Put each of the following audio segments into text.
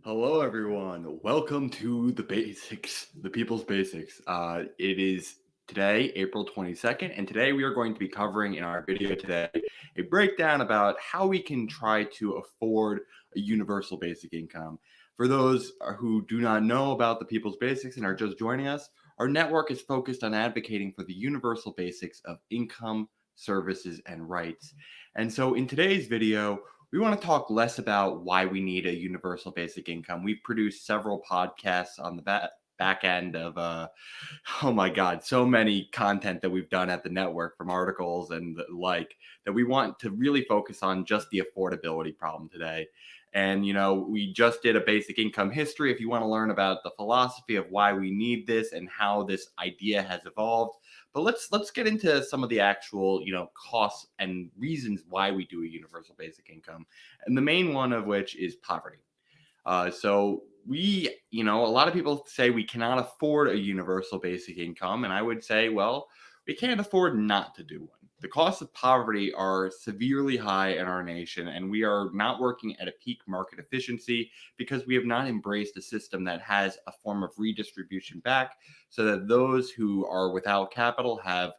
Hello, everyone. Welcome to the basics, the people's basics. It is today, April 22nd, and today we are going to be covering in our video today a breakdown about how we can try to afford a universal basic income. For those who do not know about the people's basics and are just joining us, our network is focused on advocating for the universal basics of income, services, and rights. And so in today's video, we want to talk less about why we need a universal basic income. We've produced several podcasts on the back end of oh my god, so many content that we've done at the network, from articles and the like, that we want to really focus on just the affordability problem today. And we just did a basic income history. If you want to learn about the philosophy of why we need this and how this idea has evolved, but let's get into some of the actual, costs and reasons why we do a universal basic income. And the main one of which is poverty. So a lot of people say we cannot afford a universal basic income. And I would say, well, we can't afford not to do one. The costs of poverty are severely high in our nation, and we are not working at a peak market efficiency because we have not embraced a system that has a form of redistribution back so that those who are without capital have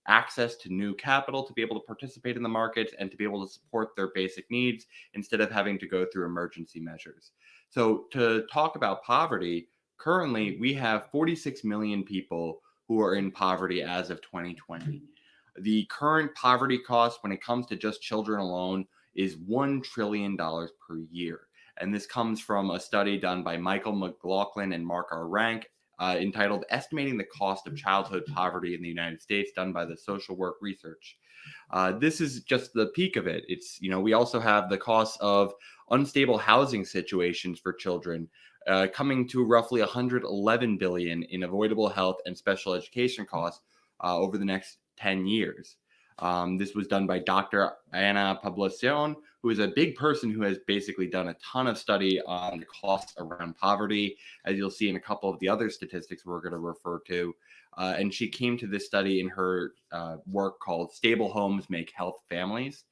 access to new capital to be able to participate in the markets and to be able to support their basic needs instead of having to go through emergency measures. So, to talk about poverty, currently we have 46 million people who are in poverty as of 2020. The current poverty cost, when it comes to just children alone, is $1 trillion per year. And this comes from a study done by Michael McLaughlin and Mark R. Rank, entitled Estimating the Cost of Childhood Poverty in the United States, done by the Social Work Research. This is just the peak of it. We also have the costs of unstable housing situations for children, coming to roughly 111 billion in avoidable health and special education costs over the next 10 years. This was done by Dr. Ana Poblacion, who is a big person who has basically done a ton of study on the costs around poverty, as you'll see in a couple of the other statistics we're going to refer to. And she came to this study in her work called Stable Homes Make Health Families.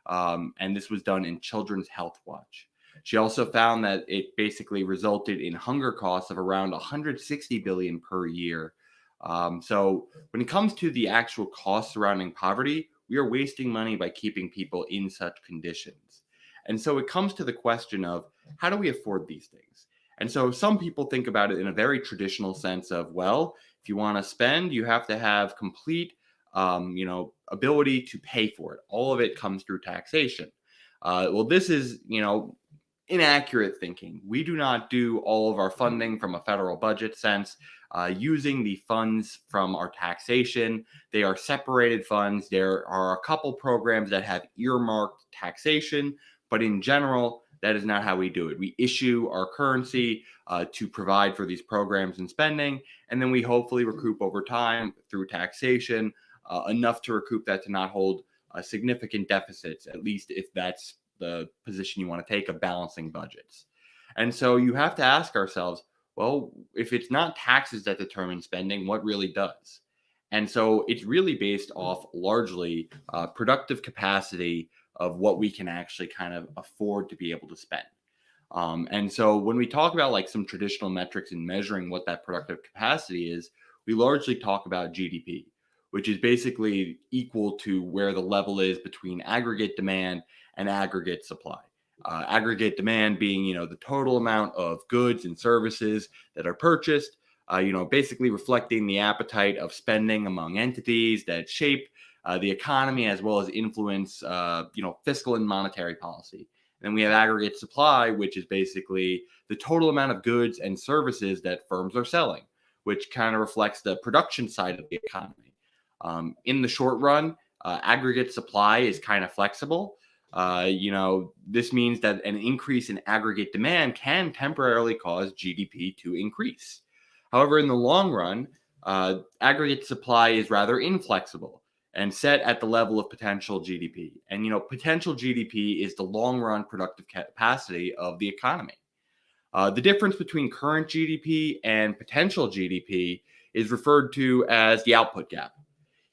And this was done in Children's Health Watch. She also found that it basically resulted in hunger costs of around 160 billion per year. So when it comes to the actual costs surrounding poverty, we are wasting money by keeping people in such conditions. And so it comes to the question of, how do we afford these things? And so some people think about it in a very traditional sense of, well, if you want to spend, you have to have complete, ability to pay for it. All of it comes through taxation. Well, this is, inaccurate thinking. We do not do all of our funding from a federal budget sense using the funds from our taxation. They are separated funds. There are a couple programs that have earmarked taxation, but in general, that is not how we do it. We issue our currency to provide for these programs and spending, and then we hopefully recoup over time through taxation enough to recoup that to not hold significant deficits, at least if that's the position you want to take of balancing budgets. And so you have to ask ourselves, well, if it's not taxes that determine spending, what really does? And so it's really based off largely productive capacity of what we can actually kind of afford to be able to spend. And so when we talk about like some traditional metrics in measuring what that productive capacity is, we largely talk about GDP, which is basically equal to where the level is between aggregate demand and aggregate supply. Aggregate demand being, the total amount of goods and services that are purchased, basically reflecting the appetite of spending among entities that shape the economy as well as influence, fiscal and monetary policy. And then we have aggregate supply, which is basically the total amount of goods and services that firms are selling, which kind of reflects the production side of the economy. In the short run, aggregate supply is kind of flexible. This means that an increase in aggregate demand can temporarily cause GDP to increase. However, in the long run, aggregate supply is rather inflexible and set at the level of potential GDP. And, potential GDP is the long run productive capacity of the economy. The difference between current GDP and potential GDP is referred to as the output gap.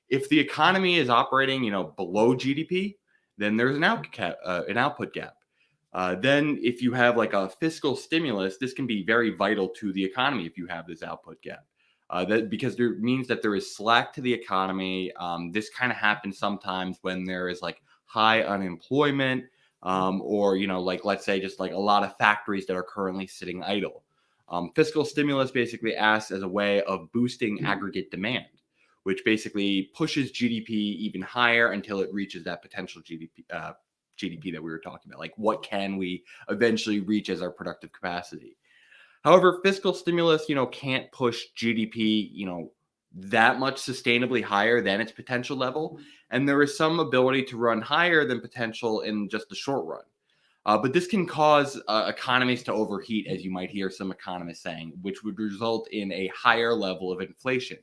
If the economy is operating, below GDP, then there's an output gap. Then, if you have like a fiscal stimulus, this can be very vital to the economy if you have this output gap. That because there means that there is slack to the economy. This kind of happens sometimes when there is like high unemployment, or like let's say just like a lot of factories that are currently sitting idle. Fiscal stimulus basically acts as a way of boosting aggregate demand, which basically pushes GDP even higher until it reaches that potential GDP that we were talking about. Like, what can we eventually reach as our productive capacity? However, fiscal stimulus, can't push GDP, that much sustainably higher than its potential level. And there is some ability to run higher than potential in just the short run. But this can cause economies to overheat, as you might hear some economists saying, which would result in a higher level of inflation.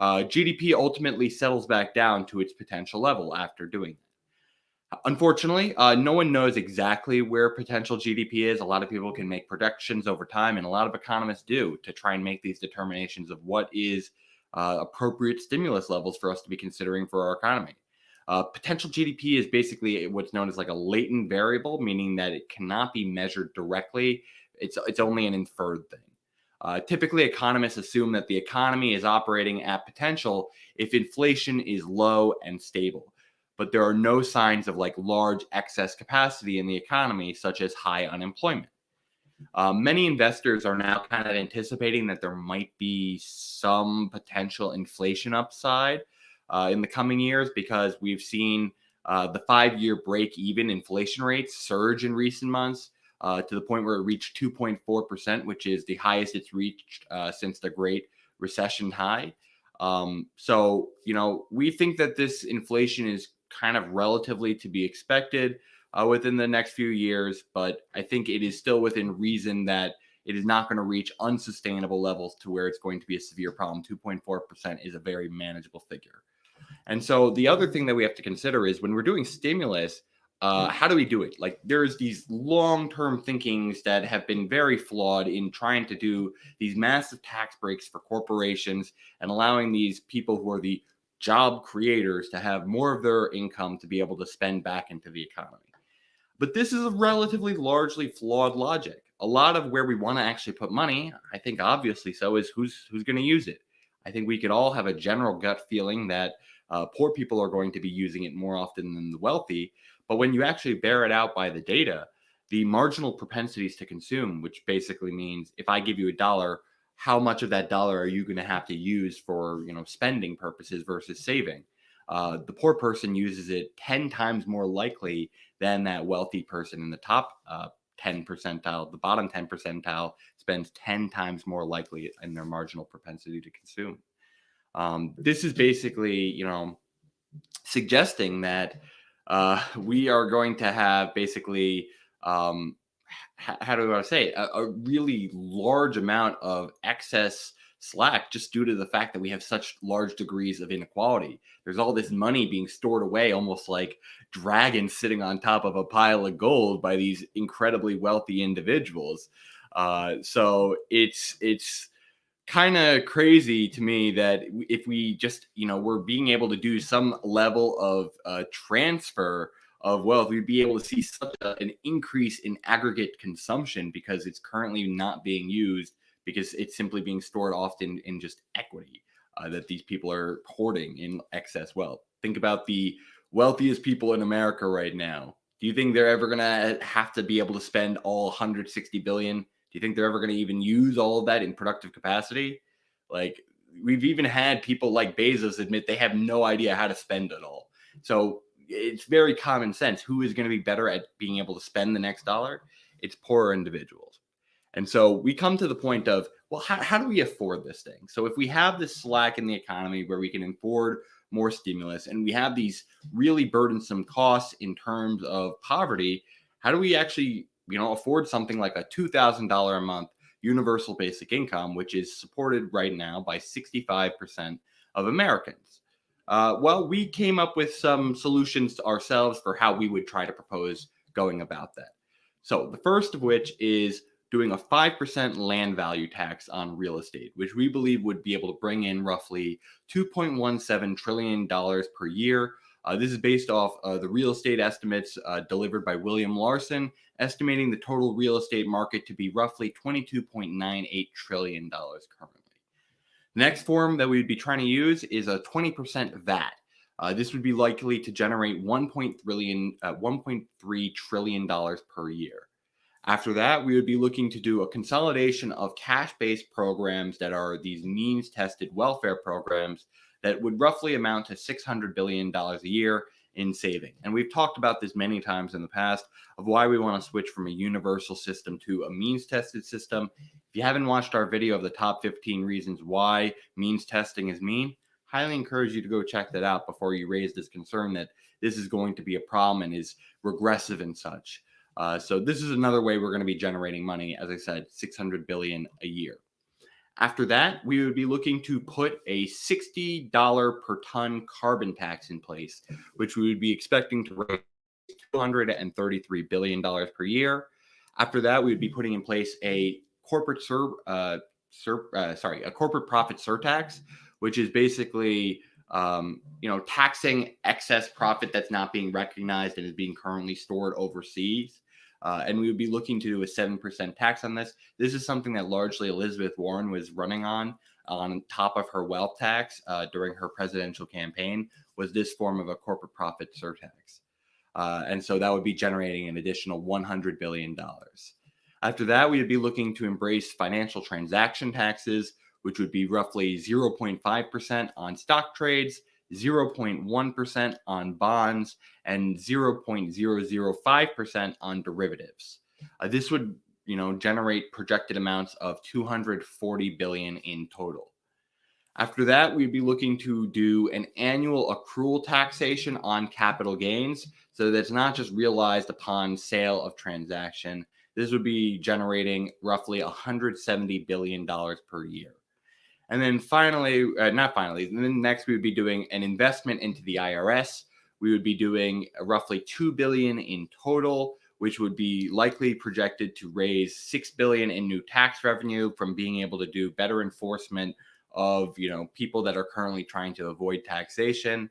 GDP ultimately settles back down to its potential level after doing that. Unfortunately, no one knows exactly where potential GDP is. A lot of people can make projections over time, and a lot of economists do to try and make these determinations of what is appropriate stimulus levels for us to be considering for our economy. Potential GDP is basically what's known as like a latent variable, meaning that it cannot be measured directly. It's only an inferred thing. Typically, economists assume that the economy is operating at potential if inflation is low and stable. But there are no signs of like large excess capacity in the economy, such as high unemployment. Many investors are now kind of anticipating that there might be some potential inflation upside in the coming years because we've seen the 5-year break even inflation rates surge in recent months to the point where it reached 2.4%, which is the highest it's reached since the Great Recession high. So, we think that this inflation is kind of relatively to be expected within the next few years, but I think it is still within reason that it is not going to reach unsustainable levels to where it's going to be a severe problem. 2.4% is a very manageable figure. And so the other thing that we have to consider is when we're doing stimulus, how do we do it? Like, there's these long-term thinkings that have been very flawed in trying to do these massive tax breaks for corporations and allowing these people who are the job creators to have more of their income to be able to spend back into the economy. But this is a relatively largely flawed logic. A lot of where we want to actually put money, I think obviously so, is who's going to use it. I think we could all have a general gut feeling that poor people are going to be using it more often than the wealthy. But when you actually bear it out by the data, the marginal propensities to consume, which basically means if I give you a dollar, how much of that dollar are you going to have to use for spending purposes versus saving? The poor person uses it 10 times more likely than that wealthy person in the top 10 percentile. The bottom 10 percentile spends 10 times more likely in their marginal propensity to consume. This is basically, suggesting that we are going to have basically, how do I want to say it? A really large amount of excess slack just due to the fact that we have such large degrees of inequality. There's all this money being stored away, almost like dragons sitting on top of a pile of gold by these incredibly wealthy individuals. So it's kind of crazy to me that if we just we're being able to do some level of transfer of wealth, we'd be able to see such an increase in aggregate consumption because it's currently not being used because it's simply being stored often in just equity that these people are hoarding in excess wealth. Think about the wealthiest people in America right now. Do you think they're ever going to have to be able to spend all 160 billion? Do you think they're ever going to even use all of that in productive capacity? Like, we've even had people like Bezos admit they have no idea how to spend it all. So it's very common sense. Who is going to be better at being able to spend the next dollar? It's poorer individuals. And so we come to the point of, well, how do we afford this thing? So if we have this slack in the economy where we can afford more stimulus and we have these really burdensome costs in terms of poverty, how do we actually, afford something like a $2,000 a month universal basic income, which is supported right now by 65% of Americans? Well, we came up with some solutions to ourselves for how we would try to propose going about that. So the first of which is doing a 5% land value tax on real estate, which we believe would be able to bring in roughly $2.17 trillion per year. This is based off the real estate estimates delivered by William Larson estimating the total real estate market to be roughly $22.98 trillion currently. The next form that we would be trying to use is a 20% VAT. This would be likely to generate $1.3 trillion per year. After that, we would be looking to do a consolidation of cash-based programs that are these means-tested welfare programs that would roughly amount to $600 billion a year in saving. And we've talked about this many times in the past of why we want to switch from a universal system to a means-tested system. If you haven't watched our video of the top 15 reasons why means testing is mean, highly encourage you to go check that out before you raise this concern that this is going to be a problem and is regressive and such. So this is another way we're going to be generating money. As I said, $600 billion a year. After that, we would be looking to put a $60 per ton carbon tax in place, which we would be expecting to raise $233 billion per year. After that, we would be putting in place a corporate profit surtax, which is basically taxing excess profit that's not being recognized and is being currently stored overseas. And we would be looking to do a 7% tax on this. This is something that largely Elizabeth Warren was running on top of her wealth tax during her presidential campaign, was this form of a corporate profit surtax. And so that would be generating an additional $100 billion. After that, we would be looking to embrace financial transaction taxes, which would be roughly 0.5% on stock trades, 0.1% on bonds, and 0.005% on derivatives. This would, generate projected amounts of $240 billion in total. After that, we'd be looking to do an annual accrual taxation on capital gains, so that's not just realized upon sale of transaction. This would be generating roughly $170 billion per year. And then next we would be doing an investment into the IRS. We would be doing roughly $2 billion in total, which would be likely projected to raise $6 billion in new tax revenue from being able to do better enforcement of, people that are currently trying to avoid taxation.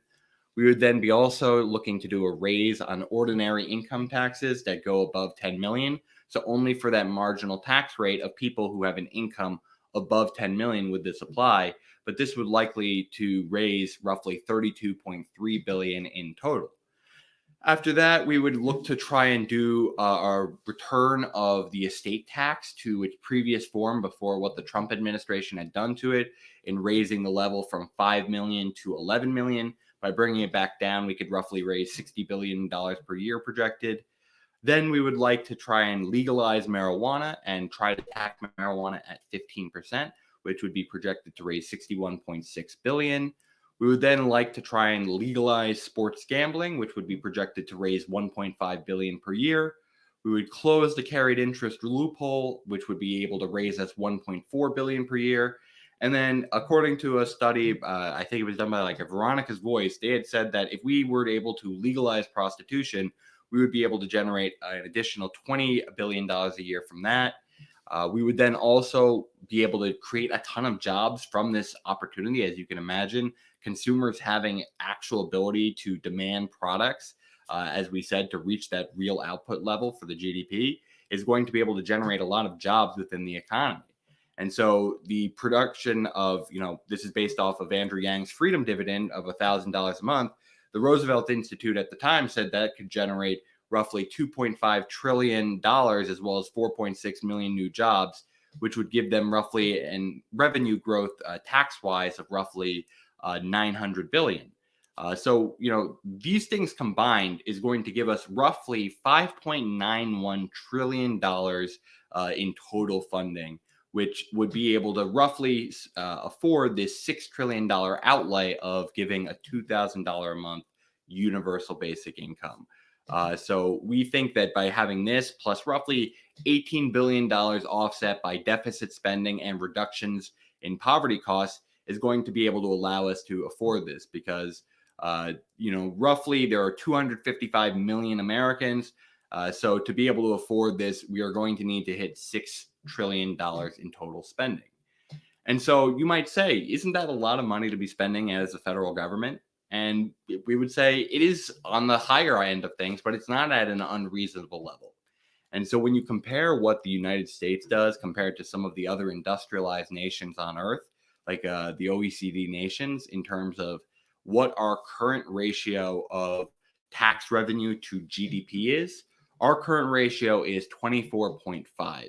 We would then be also looking to do a raise on ordinary income taxes that go above 10 million. So only for that marginal tax rate of people who have an income above 10 million would this apply, but this would likely to raise roughly 32.3 billion in total. After that, we would look to try and do our return of the estate tax to its previous form before what the Trump administration had done to it in raising the level from 5 million to 11 million. By bringing it back down, we could roughly raise $60 billion per year projected. Then we would like to try and legalize marijuana and try to tax marijuana at 15%, which would be projected to raise $61.6 billion. We would then like to try and legalize sports gambling, which would be projected to raise $1.5 billion per year. We would close the carried interest loophole, which would be able to raise us $1.4 billion per year. And then, according to a study, I think it was done by a Veronica's Voice, they had said that if we were able to legalize prostitution, we would be able to generate an additional $20 billion a year from that. We would then also be able to create a ton of jobs from this opportunity. As you can imagine, consumers having actual ability to demand products, as we said, to reach that real output level for the GDP is going to be able to generate a lot of jobs within the economy. And so the production of, this is based off of Andrew Yang's freedom dividend of $1,000 a month. The Roosevelt Institute at the time said that could generate roughly $2.5 trillion as well as 4.6 million new jobs, which would give them roughly an revenue growth tax-wise of roughly 900 billion. So, these things combined is going to give us roughly $5.91 trillion in total funding, which would be able to roughly afford this $6 trillion outlay of giving a $2,000 a month universal basic income. So we think that by having this plus roughly $18 billion offset by deficit spending and reductions in poverty costs is going to be able to allow us to afford this because, roughly there are 255 million Americans. So to be able to afford this, we are going to need to hit $6 trillion in total spending. And so you might say, isn't that a lot of money to be spending as a federal government? And we would say it is on the higher end of things, but it's not at an unreasonable level. And so when you compare what the United States does compared to some of the other industrialized nations on earth, like the OECD nations, in terms of what our current ratio of tax revenue to GDP is, our current ratio is 24.5.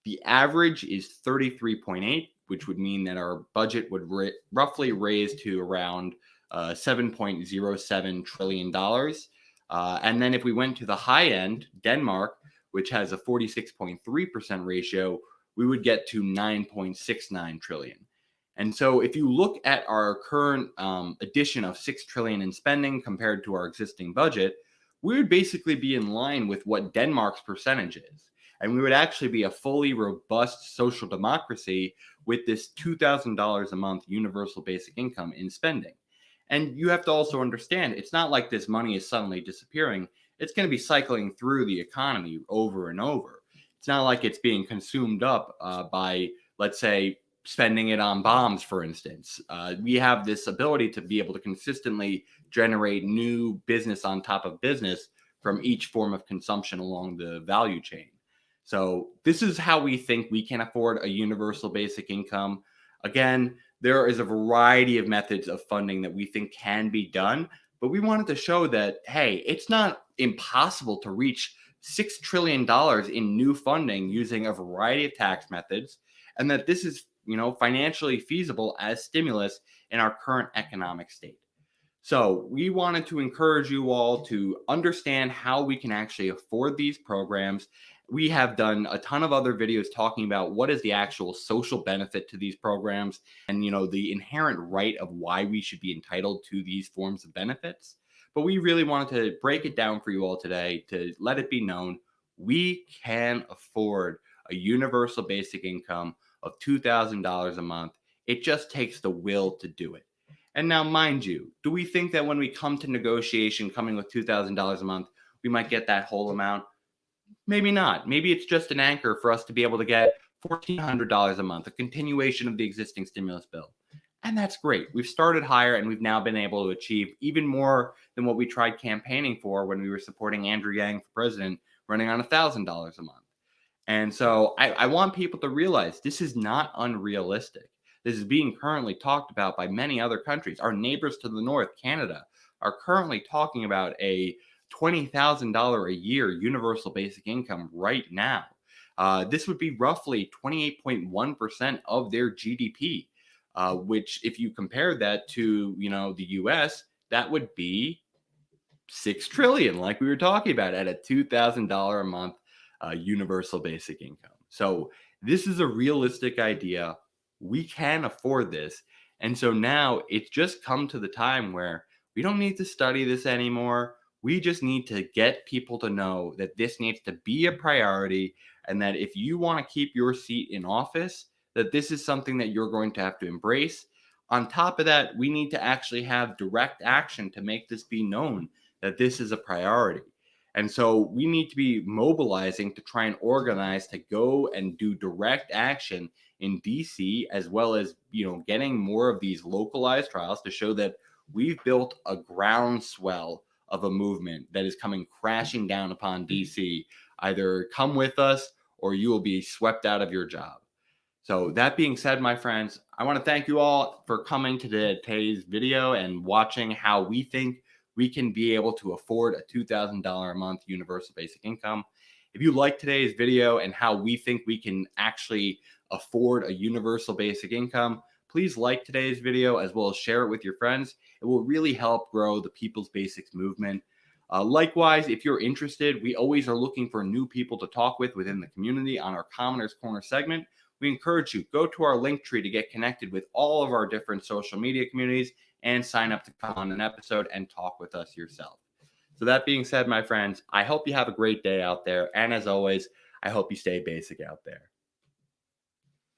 The average is 33.8, which would mean that our budget would roughly raise to around $7.07 trillion. And then if we went to the high end, Denmark, which has a 46.3% ratio, we would get to 9.69 trillion. And so if you look at our current addition of 6 trillion in spending compared to our existing budget, we would basically be in line with what Denmark's percentage is. And we would actually be a fully robust social democracy with this $2,000 a month universal basic income in spending. And you have to also understand, it's not like this money is suddenly disappearing. It's going to be cycling through the economy over and over. It's not like it's being consumed up by, let's say, spending it on bombs, for instance. We have this ability to be able to consistently generate new business on top of business from each form of consumption along the value chain. So this is how we think we can afford a universal basic income. Again, there is a variety of methods of funding that we think can be done, but we wanted to show that, hey, it's not impossible to reach $6 trillion in new funding using a variety of tax methods, and that this is, financially feasible as stimulus in our current economic state. So we wanted to encourage you all to understand how we can actually afford these programs. We have done a ton of other videos talking about what is the actual social benefit to these programs and, the inherent right of why we should be entitled to these forms of benefits. But we really wanted to break it down for you all today to let it be known we can afford a universal basic income of $2,000 a month. It just takes the will to do it. And now, mind you, do we think that when we come to negotiation coming with $2,000 a month, we might get that whole amount? Maybe not. Maybe it's just an anchor for us to be able to get $1,400 a month, a continuation of the existing stimulus bill. And that's great. We've started higher and we've now been able to achieve even more than what we tried campaigning for when we were supporting Andrew Yang for president, running on $1,000 a month. And so I want people to realize this is not unrealistic. This is being currently talked about by many other countries. Our neighbors to the north, Canada, are currently talking about a $20,000 a year universal basic income right now. This would be roughly 28.1% of their GDP, which if you compare that to, the US, that would be 6 trillion, like we were talking about, at a $2,000 a month universal basic income. So this is a realistic idea. We can afford this. And so now it's just come to the time where we don't need to study this anymore. We just need to get people to know that this needs to be a priority, and that if you want to keep your seat in office, that this is something that you're going to have to embrace. On top of that, we need to actually have direct action to make this be known that this is a priority. And so we need to be mobilizing to try and organize to go and do direct action in DC, as well as, getting more of these localized trials to show that we've built a groundswell of a movement that is coming crashing down upon DC. Either come with us or you will be swept out of your job. So that being said, my friends, I want to thank you all for coming to today's video and watching how we think we can be able to afford a $2,000 a month universal basic income. If you like today's video and how we think we can actually afford a universal basic income, please like today's video as well as share it with your friends. It will really help grow the People's Basics movement. Likewise, if you're interested, we always are looking for new people to talk with within the community on our Commoners Corner segment. We encourage you, go to our link tree to get connected with all of our different social media communities and sign up to come on an episode and talk with us yourself. So that being said, my friends, I hope you have a great day out there. And as always, I hope you stay basic out there.